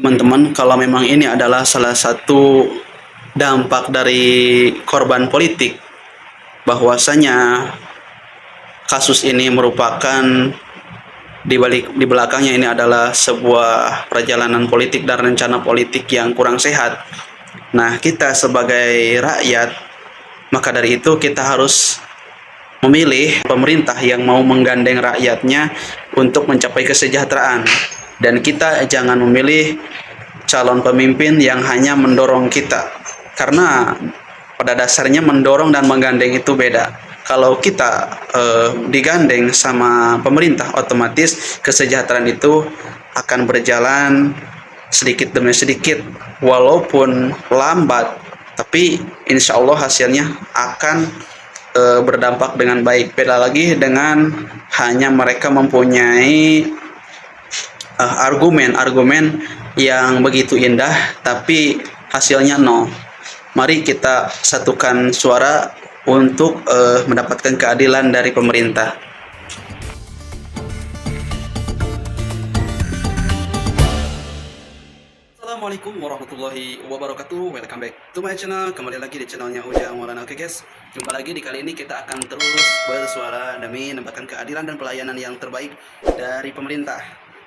teman-teman, kalau memang ini adalah salah satu dampak dari korban politik, bahwasanya kasus ini merupakan di belakangnya ini adalah sebuah perjalanan politik dan rencana politik yang kurang sehat. Nah, kita sebagai rakyat, maka dari itu kita harus memilih pemerintah yang mau menggandeng rakyatnya untuk mencapai kesejahteraan. Dan kita jangan memilih calon pemimpin yang hanya mendorong kita. Karena pada dasarnya mendorong dan menggandeng itu beda. Kalau kita digandeng sama pemerintah, otomatis kesejahteraan itu akan berjalan sedikit demi sedikit, walaupun lambat, tapi insya Allah hasilnya akan berdampak dengan baik. Beda lagi dengan hanya mereka mempunyai argumen-argumen yang begitu indah, tapi hasilnya nol. Mari kita satukan suara untuk mendapatkan keadilan dari pemerintah. Assalamualaikum warahmatullahi wabarakatuh. Welcome back to my channel. Kembali lagi di channelnya Ujang Maulana. Oke guys, jumpa lagi. Di kali ini kita akan terus bersuara demi mendapatkan keadilan dan pelayanan yang terbaik dari pemerintah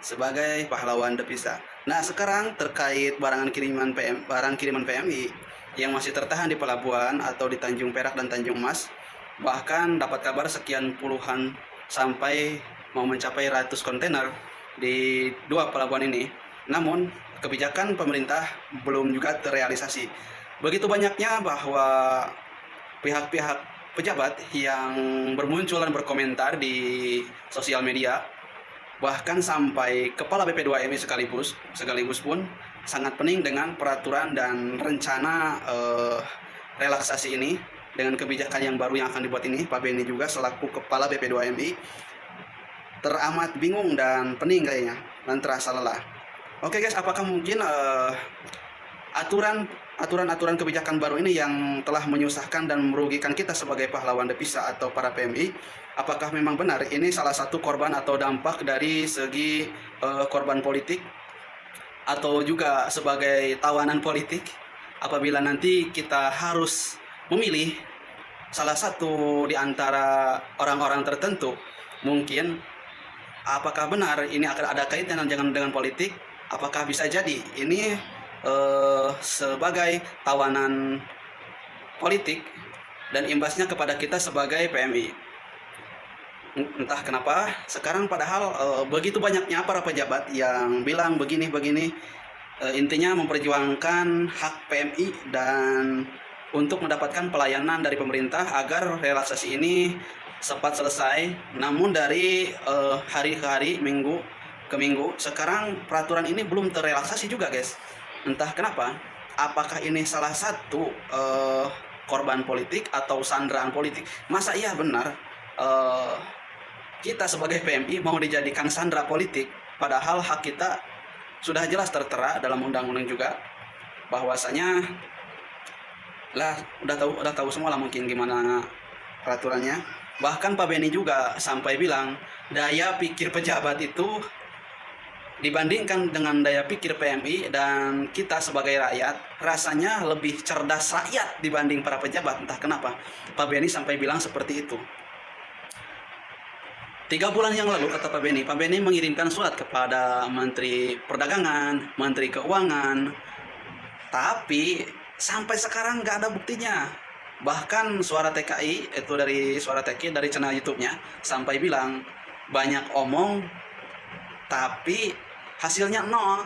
sebagai pahlawan devisa. Nah, sekarang terkait barang kiriman PMI yang masih tertahan di pelabuhan atau di Tanjung Perak dan Tanjung Mas, bahkan dapat kabar sekian puluhan sampai mau mencapai ratus kontainer di dua pelabuhan ini. Namun kebijakan pemerintah belum juga terrealisasi. Begitu banyaknya bahwa pihak-pihak pejabat yang bermunculan berkomentar di sosial media, bahkan sampai kepala BP2MI sekaligus pun sangat pening dengan peraturan dan rencana relaksasi ini dengan kebijakan yang baru yang akan dibuat ini. Pak Beni juga selaku kepala BP2MI teramat bingung dan pening kayaknya dan terasa lelah. Oke guys, apakah mungkin aturan kebijakan baru ini yang telah menyusahkan dan merugikan kita sebagai pahlawan devisa atau para PMI, apakah memang benar ini salah satu korban atau dampak dari segi korban politik atau juga sebagai tawanan politik apabila nanti kita harus memilih salah satu di antara orang-orang tertentu? Mungkin apakah benar ini akan ada kaitan dengan politik? Apakah bisa jadi ini sebagai tawanan politik dan imbasnya kepada kita sebagai PMI? Entah kenapa sekarang padahal begitu banyaknya para pejabat yang bilang begini, intinya memperjuangkan hak PMI dan untuk mendapatkan pelayanan dari pemerintah agar relaksasi ini cepat selesai. Namun dari hari ke hari, minggu ke minggu, sekarang peraturan ini belum terrelaksasi juga guys. Entah kenapa. Apakah ini salah satu korban politik atau sandraan politik? Masa iya benar kita sebagai PMI mau dijadikan sandra politik, padahal hak kita sudah jelas tertera dalam undang-undang juga, bahwasanya lah udah tahu semua lah mungkin gimana peraturannya. Bahkan Pak Beni juga sampai bilang daya pikir pejabat itu dibandingkan dengan daya pikir PMI dan kita sebagai rakyat, rasanya lebih cerdas rakyat dibanding para pejabat. Entah kenapa Pak Beni sampai bilang seperti itu. 3 bulan yang lalu kata Pak Beni mengirimkan surat kepada Menteri Perdagangan, Menteri Keuangan, tapi sampai sekarang nggak ada buktinya. Bahkan Suara TKI, itu dari Suara TKI dari channel YouTube-nya, sampai bilang banyak omong tapi hasilnya nol.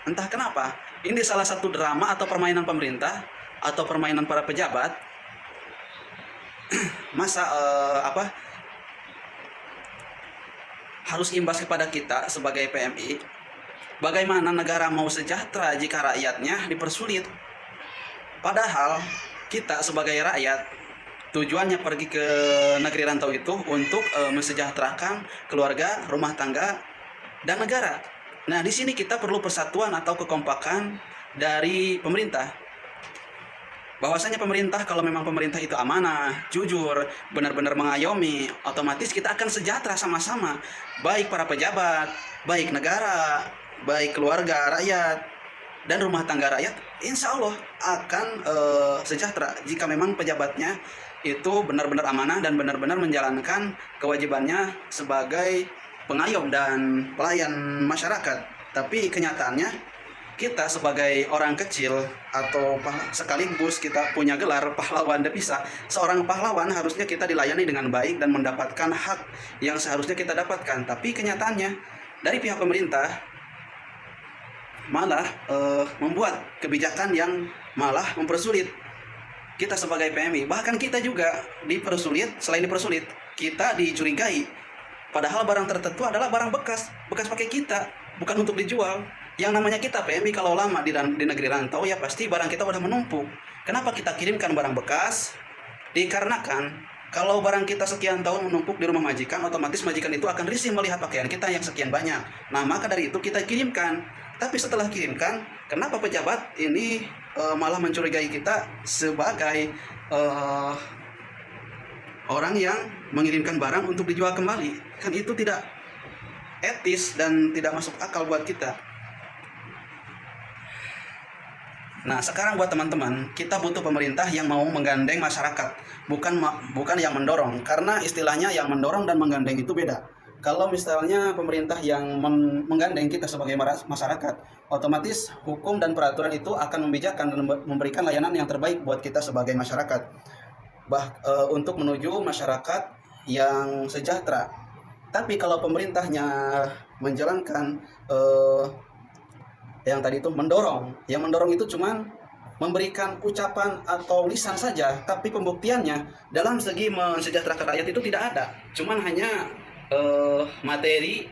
Entah kenapa ini salah satu drama atau permainan pemerintah atau permainan para pejabat. Masa harus imbas kepada kita sebagai PMI? Bagaimana negara mau sejahtera jika rakyatnya dipersulit? Padahal kita sebagai rakyat tujuannya pergi ke negeri rantau itu untuk mensejahterakan keluarga, rumah tangga, dan negara. Nah, di sini kita perlu persatuan atau kekompakan dari pemerintah. Bahwasanya pemerintah, kalau memang pemerintah itu amanah, jujur, benar-benar mengayomi, otomatis kita akan sejahtera sama-sama. Baik para pejabat, baik negara, baik keluarga, rakyat. dan rumah tangga rakyat insya Allah akan sejahtera jika memang pejabatnya itu benar-benar amanah dan benar-benar menjalankan kewajibannya sebagai pengayom dan pelayan masyarakat. Tapi kenyataannya kita sebagai orang kecil atau sekaligus kita punya gelar pahlawan devisa. Seorang pahlawan harusnya kita dilayani dengan baik dan mendapatkan hak yang seharusnya kita dapatkan. Tapi kenyataannya dari pihak pemerintah malah membuat kebijakan yang malah mempersulit kita sebagai PMI. Bahkan kita juga dipersulit, selain dipersulit, kita dicurigai. Padahal barang tertentu adalah barang bekas pakai kita, bukan untuk dijual. Yang namanya kita PMI kalau lama di negeri rantau ya pasti barang kita udah menumpuk. Kenapa kita kirimkan barang bekas? Dikarenakan kalau barang kita sekian tahun menumpuk di rumah majikan, otomatis majikan itu akan risih melihat pakaian kita yang sekian banyak. Nah, maka dari itu kita kirimkan. Tapi setelah kirimkan, kenapa pejabat ini malah mencurigai kita sebagai orang yang mengirimkan barang untuk dijual kembali? Kan itu tidak etis dan tidak masuk akal buat kita. Nah, sekarang buat teman-teman, kita butuh pemerintah yang mau menggandeng masyarakat, bukan yang mendorong. Karena istilahnya yang mendorong dan menggandeng itu beda. Kalau misalnya pemerintah yang menggandeng kita sebagai masyarakat, otomatis hukum dan peraturan itu akan membijakkan dan memberikan layanan yang terbaik buat kita sebagai masyarakat. Untuk menuju masyarakat yang sejahtera. Tapi kalau pemerintahnya menjalankan yang tadi itu mendorong, yang mendorong itu cuman memberikan ucapan atau lisan saja, tapi pembuktiannya dalam segi mensejahterakan rakyat itu tidak ada. Cuman hanya materi,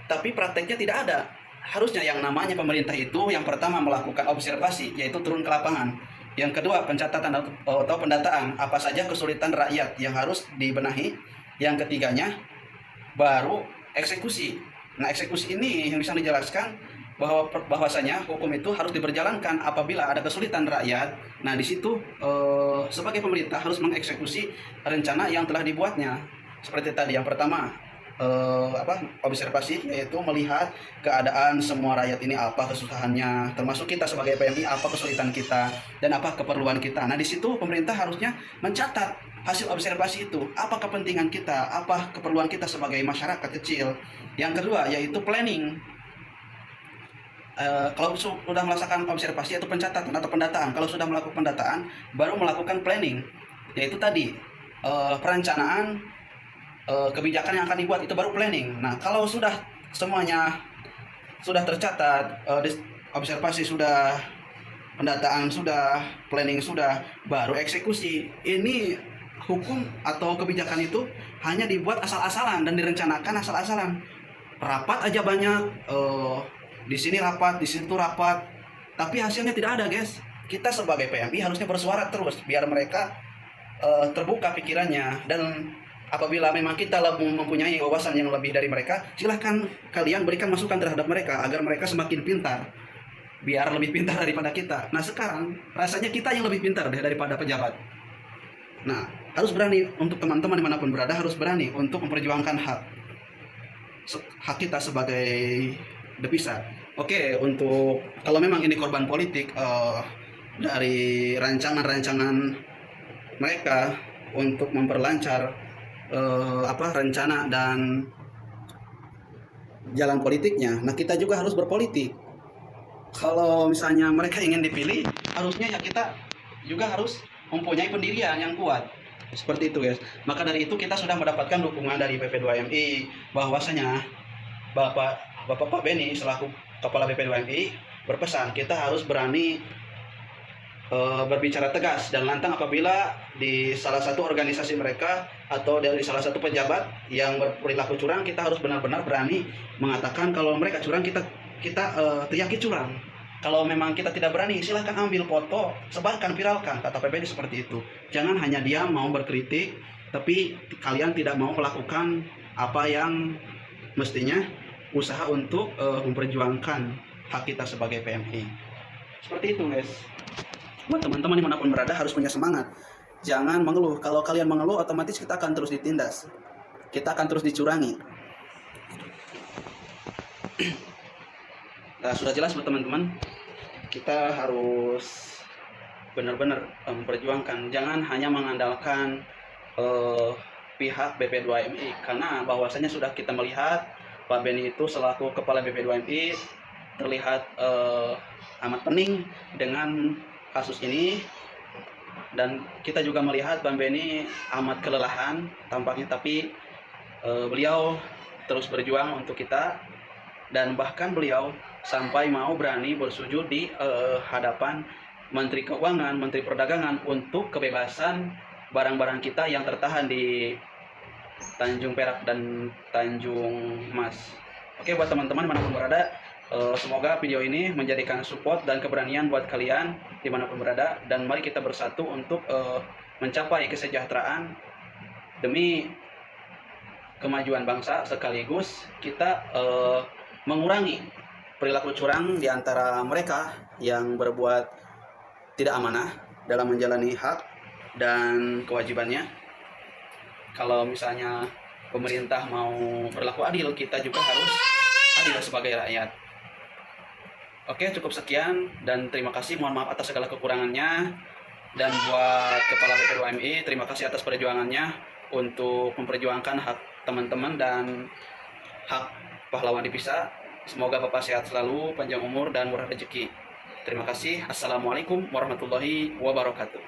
tapi prakteknya tidak ada. Harusnya yang namanya pemerintah itu yang pertama melakukan observasi, yaitu turun ke lapangan. Yang kedua pencatatan atau pendataan apa saja kesulitan rakyat yang harus dibenahi. Yang ketiganya baru eksekusi. Nah, eksekusi ini yang bisa dijelaskan bahwasanya hukum itu harus diberjalankan apabila ada kesulitan rakyat. Nah, di situ sebagai pemerintah harus mengeksekusi rencana yang telah dibuatnya. Seperti tadi yang pertama observasi, yaitu melihat keadaan semua rakyat ini apa kesusahannya, termasuk kita sebagai PMI apa kesulitan kita dan apa keperluan kita. Nah, di situ pemerintah harusnya mencatat hasil observasi itu, apa kepentingan kita, apa keperluan kita sebagai masyarakat kecil. Yang kedua yaitu planning. Kalau sudah melaksanakan observasi atau pencatatan atau pendataan, kalau sudah melakukan pendataan baru melakukan planning, yaitu tadi perencanaan kebijakan yang akan dibuat, itu baru planning. Nah, kalau sudah semuanya sudah tercatat, observasi sudah, pendataan sudah, planning sudah, baru eksekusi. Ini hukum atau kebijakan itu hanya dibuat asal-asalan dan direncanakan asal-asalan. Rapat aja banyak, di sini rapat, di situ rapat, tapi hasilnya tidak ada, guys. Kita sebagai PMI harusnya bersuara terus biar mereka terbuka pikirannya, dan apabila memang kita mempunyai wawasan yang lebih dari mereka, silahkan kalian berikan masukan terhadap mereka agar mereka semakin pintar, biar lebih pintar daripada kita. Nah, sekarang rasanya kita yang lebih pintar daripada pejabat. Nah, harus berani untuk teman-teman dimanapun berada, harus berani untuk memperjuangkan hak kita sebagai devisa. Oke, untuk kalau memang ini korban politik dari rancangan-rancangan mereka untuk memperlancar rencana dan jalan politiknya. Nah, kita juga harus berpolitik. Kalau misalnya mereka ingin dipilih, harusnya ya kita juga harus mempunyai pendirian yang kuat. Seperti itu, guys. Maka dari itu kita sudah mendapatkan dukungan dari PP2MI bahwasanya Bapak Pak Beni selaku Kepala PP2MI berpesan kita harus berani berbicara tegas dan lantang apabila di salah satu organisasi mereka atau dari salah satu pejabat yang berperilaku curang. Kita harus benar-benar berani mengatakan kalau mereka curang, kita teriaki curang. Kalau memang kita tidak berani, silahkan ambil foto, sebarkan, viralkan, kata PBD seperti itu. Jangan hanya diam mau berkritik, tapi kalian tidak mau melakukan apa yang mestinya, usaha untuk memperjuangkan hak kita sebagai PMI. Seperti itu, guys. Buat teman-teman dimanapun berada harus punya semangat. Jangan mengeluh. Kalau kalian mengeluh, otomatis kita akan terus ditindas. Kita akan terus dicurangi. Nah, sudah jelas buat teman-teman. kita harus benar-benar memperjuangkan, jangan hanya mengandalkan eh, pihak BP2MI, karena bahwasanya sudah kita melihat Pak Beni itu selaku kepala BP2MI terlihat amat pening dengan kasus ini, dan kita juga melihat Bang Beni amat kelelahan tampaknya, tapi beliau terus berjuang untuk kita, dan bahkan beliau sampai mau berani bersujud di hadapan Menteri Keuangan, Menteri Perdagangan untuk kebebasan barang-barang kita yang tertahan di Tanjung Perak dan Tanjung Mas. Oke, buat teman-teman dimanapun berada, semoga video ini menjadikan support dan keberanian buat kalian dimanapun berada, dan mari kita bersatu untuk mencapai kesejahteraan demi kemajuan bangsa, sekaligus kita mengurangi perilaku curang di antara mereka yang berbuat tidak amanah dalam menjalani hak dan kewajibannya. Kalau misalnya pemerintah mau berlaku adil, kita juga harus adil sebagai rakyat. Oke, cukup sekian dan terima kasih. Mohon maaf atas segala kekurangannya. Dan buat Kepala BP2MI, terima kasih atas perjuangannya untuk memperjuangkan hak teman-teman dan hak pahlawan divisa. Semoga Bapak sehat selalu, panjang umur dan murah rezeki. Terima kasih. Assalamualaikum warahmatullahi wabarakatuh.